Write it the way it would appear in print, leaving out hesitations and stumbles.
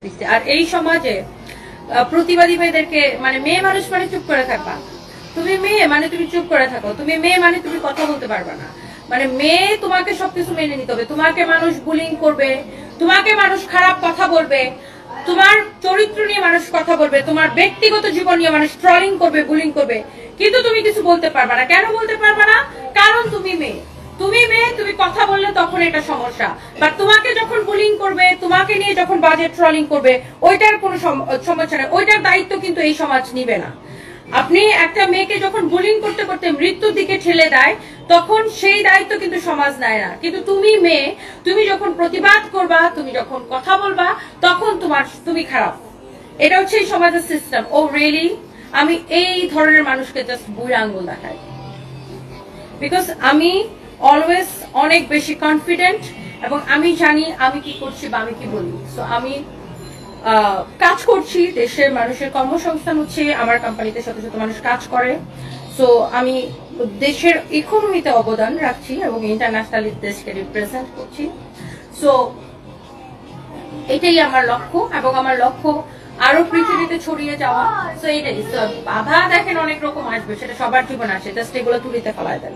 আর এই সমাজে প্রতিবাদী মেয়েদেরকে মানে মেয়ে মানুষ মানে চুপ করে থাকবা, তুমি মেয়ে মানে তুমি চুপ করে থাকো, তুমি মেয়ে মানে তুমি কথা বলতে পারবা না, মানে মেয়ে তোমাকে সবকিছু মেনে নিতে হবে। তোমাকে মানুষ বুলিং করবে, তোমাকে মানুষ খারাপ কথা বলবে, তোমার চরিত্র নিয়ে মানুষ কথা বলবে, তোমার ব্যক্তিগত জীবন নিয়ে মানুষ ট্রলিং করবে, বুলিং করবে, কিন্তু তুমি কিছু বলতে পারবা না। কেন বলতে পারবা না? কারণ তুমি মেয়ে। তুমি মেয়ে, তুমি কথা বললে তখন এটা সমস্যা। বাট তোমাকে যখন বুলিং করবে, তোমাকে নিয়ে যখন বাজে ট্রলিং করবে, ওইটার কোনো সমস্যা নেই, ওইটার দায়িত্ব কিন্তু এই সমাজ নিবে না। আপনি একটা মেয়েকে যখন বুলিং করতে করতে মৃত্যুর দিকে ঠেলে দেয়, তখন সেই দায়িত্ব কিন্তু সমাজ নেয় না। কিন্তু তুমি মেয়ে, তুমি যখন প্রতিবাদ করবা, তুমি যখন কথা বলবা, তখন তুমি খারাপ। এটা হচ্ছে এই সমাজের সিস্টেম। ও রিয়েলি আমি এই ধরনের মানুষকে জাস্ট বুড়ি আঙ্গুল দেখাই, বিকজ আমি অলওয়েজ অনেক বেশি কনফিডেন্ট এবং আমি জানি আমি কি করছি বা আমি কি বলি। সো আমি কাজ করছি, দেশের মানুষের কর্মসংস্থান হচ্ছে, আমার কোম্পানিতে শত শত মানুষ কাজ করে। সো আমি দেশের ইকোনমিতে অবদান রাখছি এবং ইন্টারন্যাশনালি দেশকে রিপ্রেজেন্ট করছি। সো এটাই আমার লক্ষ্য এবং আমার লক্ষ্য আরো পৃথিবীতে ছড়িয়ে যাওয়া। সো এটাই বাধা দেখেন অনেক রকম আসবে, সেটা সবার জীবন আসে, জাস্ট এগুলো তুলিতে ফেলায় দেন।